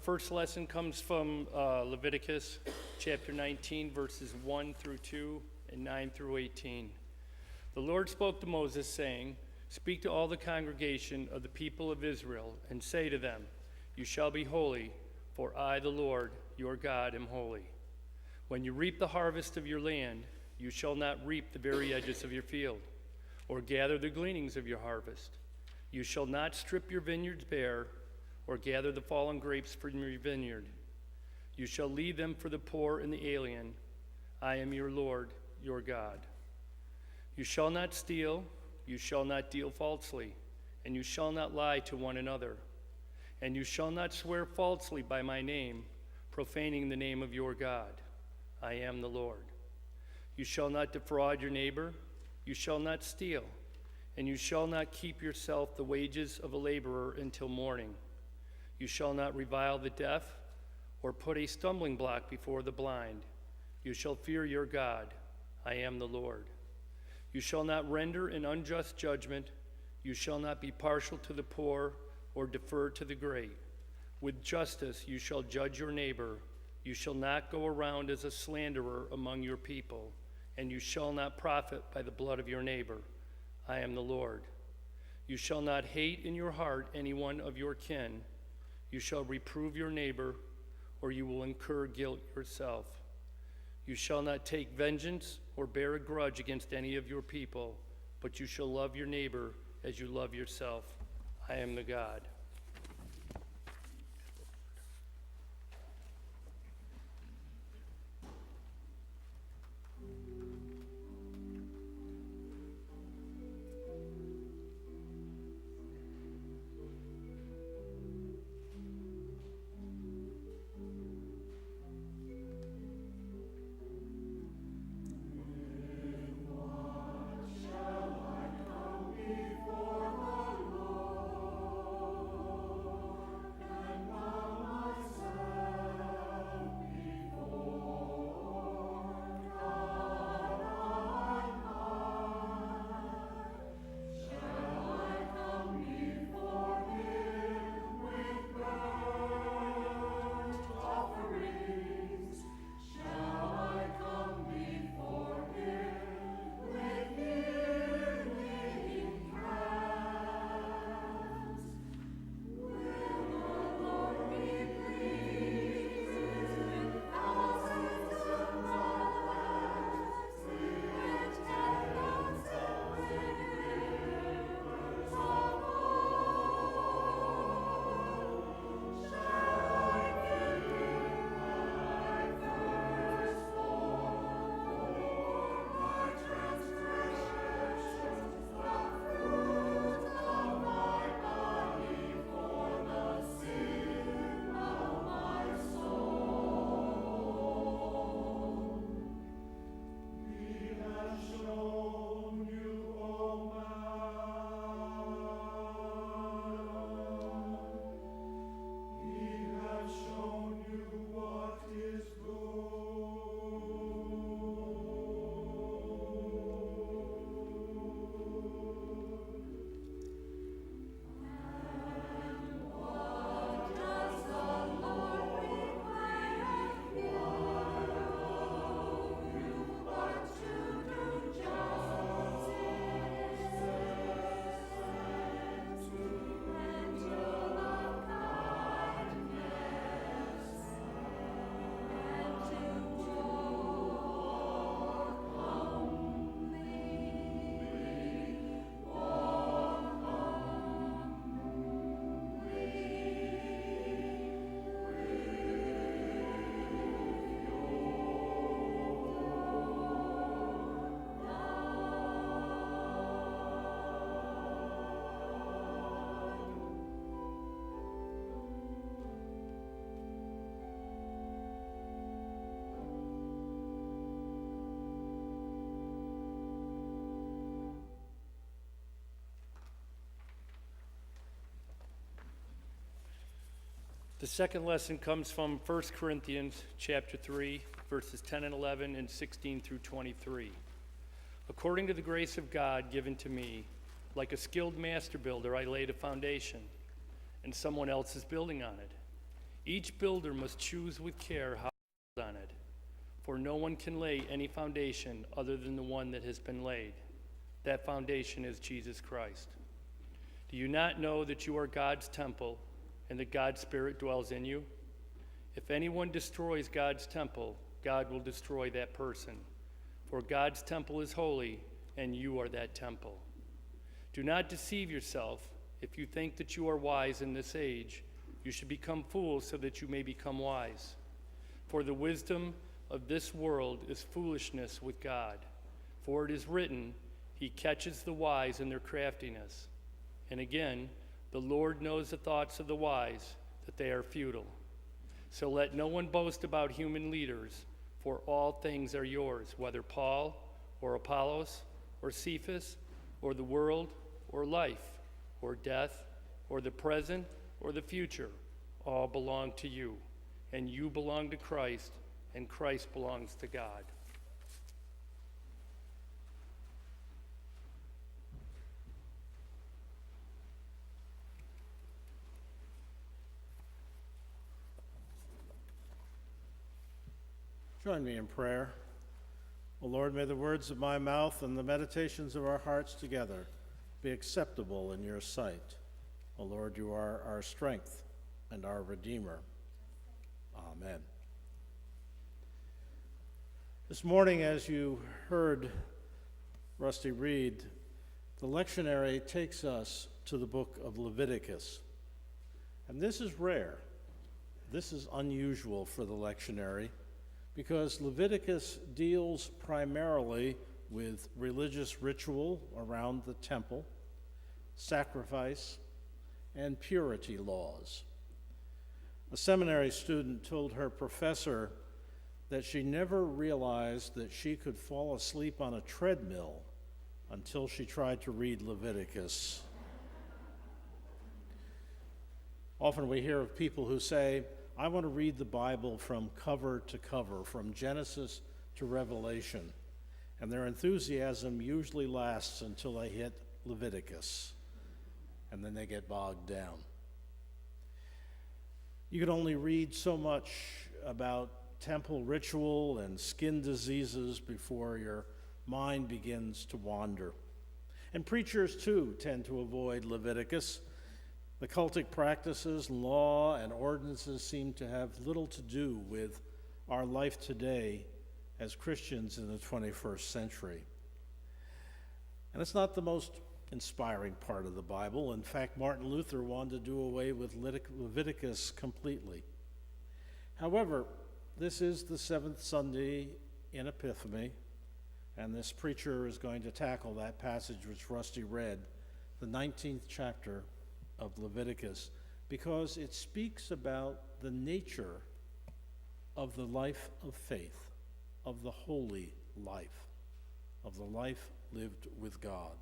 first lesson comes from Leviticus chapter 19, verses 1 through 2 and 9 through 18. The Lord spoke to Moses, saying, "Speak to all the congregation of the people of Israel, and say to them, You shall be holy, for I, the Lord, your God, am holy. When you reap the harvest of your land, you shall not reap the very edges of your field, or gather the gleanings of your harvest. You shall not strip your vineyards bare, or gather the fallen grapes from your vineyard. You shall leave them for the poor and the alien. I am your Lord, your God. You shall not steal, you shall not deal falsely, and you shall not lie to one another. And you shall not swear falsely by my name, profaning the name of your God. I am the Lord. You shall not defraud your neighbor, you shall not steal, and you shall not keep yourself the wages of a laborer until morning. You shall not revile the deaf, or put a stumbling block before the blind. You shall fear your God. I am the Lord. You shall not render an unjust judgment. You shall not be partial to the poor or defer to the great. With justice you shall judge your neighbor. You shall not go around as a slanderer among your people, and you shall not profit by the blood of your neighbor. I am the Lord. You shall not hate in your heart anyone of your kin. You shall reprove your neighbor, or you will incur guilt yourself. You shall not take vengeance or bear a grudge against any of your people, but you shall love your neighbor as you love yourself. I am the God." The second lesson comes from 1 Corinthians chapter 3, verses 10 and 11 and 16 through 23. According to the grace of God given to me, like a skilled master builder, I laid a foundation, and someone else is building on it. Each builder must choose with care how to build on it, for no one can lay any foundation other than the one that has been laid. That foundation is Jesus Christ. Do you not know that you are God's temple and that God's Spirit dwells in you? If anyone destroys God's temple, God will destroy that person. For God's temple is holy, and you are that temple. Do not deceive yourself. If you think that you are wise in this age, you should become fools so that you may become wise. For the wisdom of this world is foolishness with God. For it is written, He catches the wise in their craftiness. And again, the Lord knows the thoughts of the wise, that they are futile. So let no one boast about human leaders, for all things are yours, whether Paul or Apollos or Cephas or the world or life or death or the present or the future, all belong to you, and you belong to Christ, and Christ belongs to God. Join me in prayer. O Lord, may the words of my mouth and the meditations of our hearts together be acceptable in your sight. O Lord, you are our strength and our Redeemer. Amen. This morning, as you heard Rusty read, the lectionary takes us to the book of Leviticus. And this is rare. This is unusual for the lectionary, because Leviticus deals primarily with religious ritual around the temple, sacrifice, and purity laws. A seminary student told her professor that she never realized that she could fall asleep on a treadmill until she tried to read Leviticus. Often we hear of people who say, I want to read the Bible from cover to cover, from Genesis to Revelation. And their enthusiasm usually lasts until they hit Leviticus, and then they get bogged down. You can only read so much about temple ritual and skin diseases before your mind begins to wander. And preachers, too, tend to avoid Leviticus. The cultic practices, law, and ordinances seem to have little to do with our life today as Christians in the 21st century. And it's not the most inspiring part of the Bible. In fact, Martin Luther wanted to do away with Leviticus completely. However, this is the seventh Sunday in Epiphany, and this preacher is going to tackle that passage which Rusty read, the 19th chapter of Leviticus, because it speaks about the nature of the life of faith, of the holy life, of the life lived with God.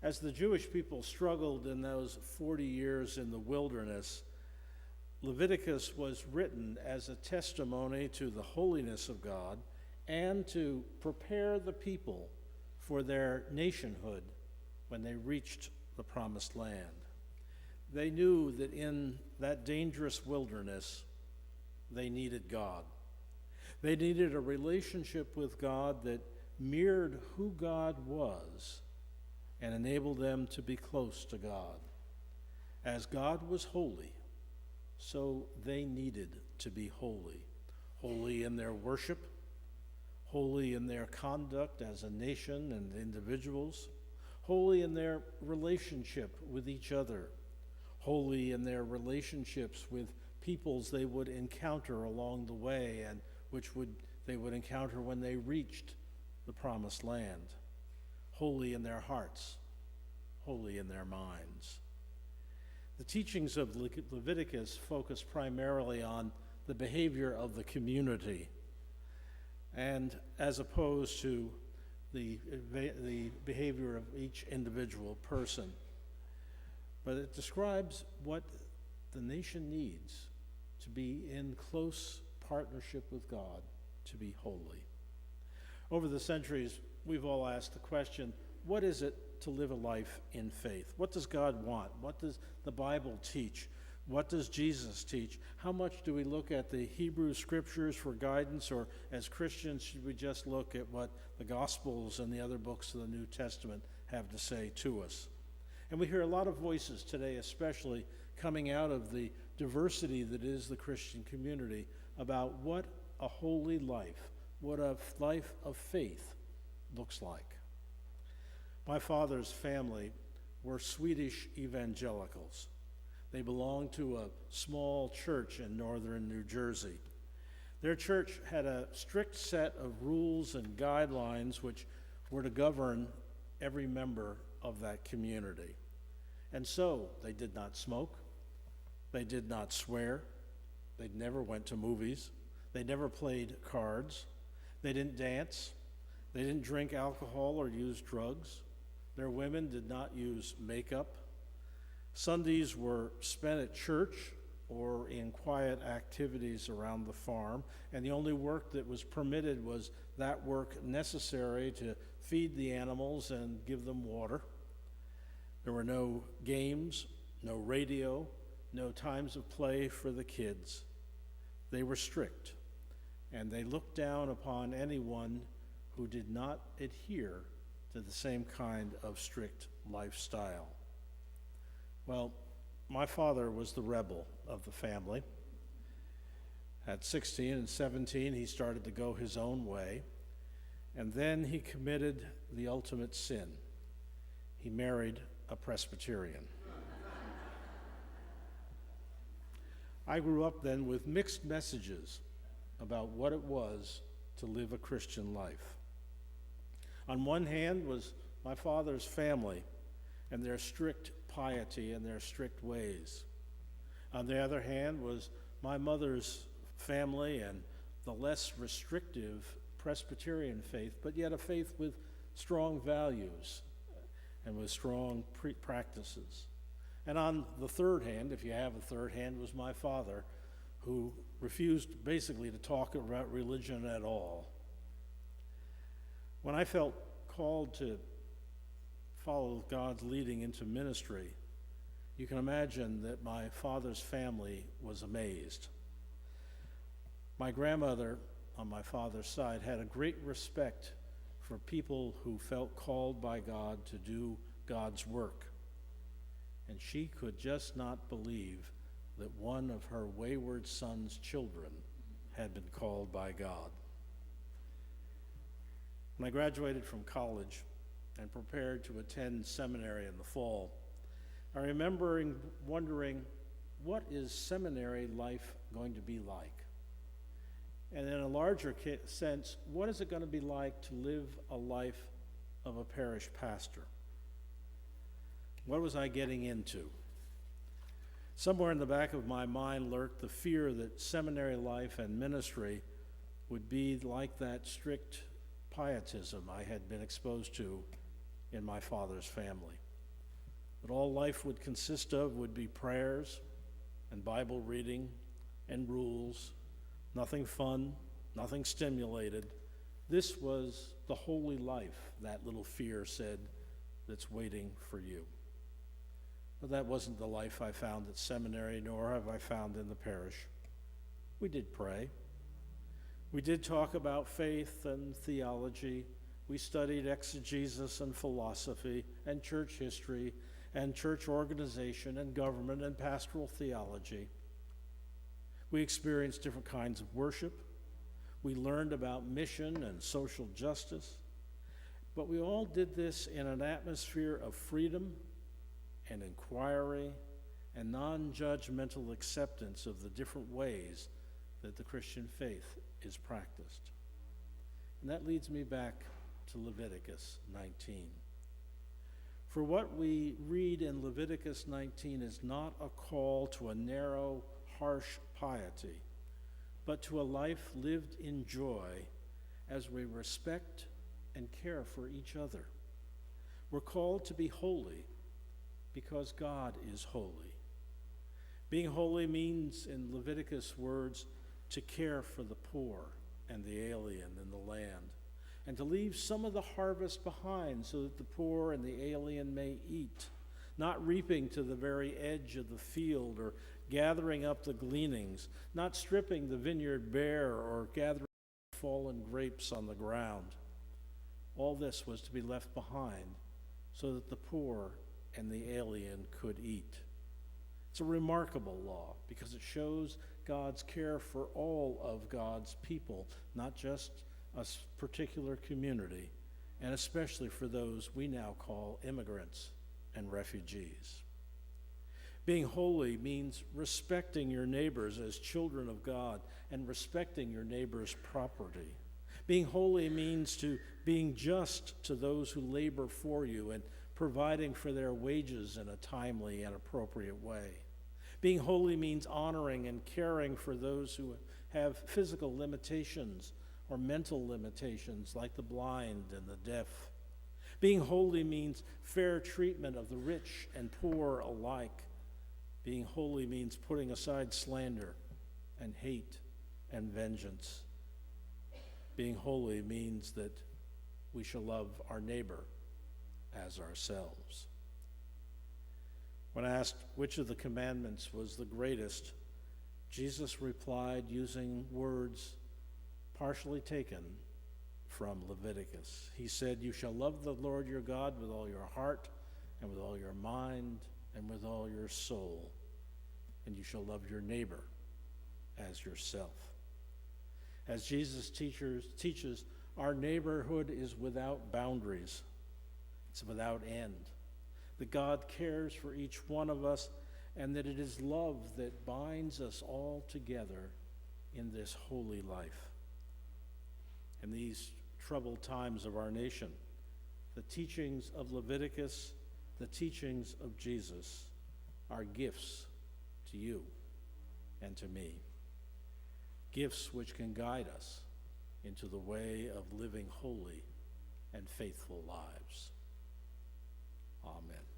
As the Jewish people struggled in those 40 years in the wilderness, Leviticus was written as a testimony to the holiness of God and to prepare the people for their nationhood when they reached the promised land. They knew that in that dangerous wilderness, they needed God. They needed a relationship with God that mirrored who God was and enabled them to be close to God. As God was holy, so they needed to be holy. Holy in their worship, holy in their conduct as a nation and individuals, holy in their relationship with each other, holy in their relationships with peoples they would encounter along the way and they would encounter when they reached the promised land, holy in their hearts, holy in their minds. The teachings of Leviticus focus primarily on the behavior of the community, and as opposed to the behavior of each individual person. But it describes what the nation needs to be in close partnership with God, to be holy. Over the centuries, we've all asked the question, what is it to live a life in faith? What does God want? What does the Bible teach? What does Jesus teach? How much do we look at the Hebrew scriptures for guidance, or as Christians, should we just look at what the Gospels and the other books of the New Testament have to say to us? And we hear a lot of voices today, especially coming out of the diversity that is the Christian community, about what a holy life, what a life of faith looks like. My father's family were Swedish evangelicals. They belonged to a small church in northern New Jersey. Their church had a strict set of rules and guidelines which were to govern every member of that community. And so they did not smoke, they did not swear, they never went to movies, they never played cards, they didn't dance, they didn't drink alcohol or use drugs, their women did not use makeup. Sundays were spent at church or in quiet activities around the farm, and the only work that was permitted was that work necessary to feed the animals and give them water. There were no games, no radio, no times of play for the kids. They were strict, and they looked down upon anyone who did not adhere to the same kind of strict lifestyle. Well, my father was the rebel of the family. At 16 and 17, he started to go his own way, and then he committed the ultimate sin. He married a Presbyterian. I grew up then with mixed messages about what it was to live a Christian life. On one hand was my father's family and their strict piety and their strict ways. On the other hand was my mother's family and the less restrictive Presbyterian faith, but yet a faith with strong values and with strong practices. And on the third hand, if you have a third hand, was my father, who refused basically to talk about religion at all. When I felt called to follow God's leading into ministry, you can imagine that my father's family was amazed. My grandmother on my father's side had a great respect for people who felt called by God to do God's work. And she could just not believe that one of her wayward son's children had been called by God. When I graduated from college and prepared to attend seminary in the fall, I remember wondering, what is seminary life going to be like? And in a larger sense, what is it going to be like to live a life of a parish pastor? What was I getting into? Somewhere in the back of my mind lurked the fear that seminary life and ministry would be like that strict pietism I had been exposed to in my father's family. That all life would consist of would be prayers and Bible reading and rules, nothing fun, nothing stimulated. This was the holy life, that little fear said, that's waiting for you. But that wasn't the life I found at seminary, nor have I found in the parish. We did pray. We did talk about faith and theology. We studied exegesis and philosophy and church history and church organization and government and pastoral theology. We experienced different kinds of worship. We learned about mission and social justice. But we all did this in an atmosphere of freedom and inquiry and non-judgmental acceptance of the different ways that the Christian faith is practiced. And that leads me back to Leviticus 19. For what we read in Leviticus 19 is not a call to a narrow, harsh piety, but to a life lived in joy as we respect and care for each other. We're called to be holy because God is holy. Being holy means, in Leviticus words, to care for the poor and the alien in the land, and to leave some of the harvest behind so that the poor and the alien may eat, not reaping to the very edge of the field or gathering up the gleanings, not stripping the vineyard bare or gathering fallen grapes on the ground. All this was to be left behind so that the poor and the alien could eat. It's a remarkable law because it shows God's care for all of God's people, not just a particular community, and especially for those we now call immigrants and refugees. Being holy means respecting your neighbors as children of God and respecting your neighbor's property. Being holy means being just to those who labor for you and providing for their wages in a timely and appropriate way. Being holy means honoring and caring for those who have physical limitations or mental limitations, like the blind and the deaf. Being holy means fair treatment of the rich and poor alike. Being holy means putting aside slander and hate and vengeance. Being holy means that we shall love our neighbor as ourselves. When asked which of the commandments was the greatest, Jesus replied using words partially taken from Leviticus. He said, "You shall love the Lord your God with all your heart and with all your mind and with all your soul, and you shall love your neighbor as yourself." As Jesus teaches, our neighborhood is without boundaries. It's without end. That God cares for each one of us, and that it is love that binds us all together in this holy life. In these troubled times of our nation, the teachings of Leviticus, the teachings of Jesus, are gifts to you and to me. Gifts which can guide us into the way of living holy and faithful lives. Amen.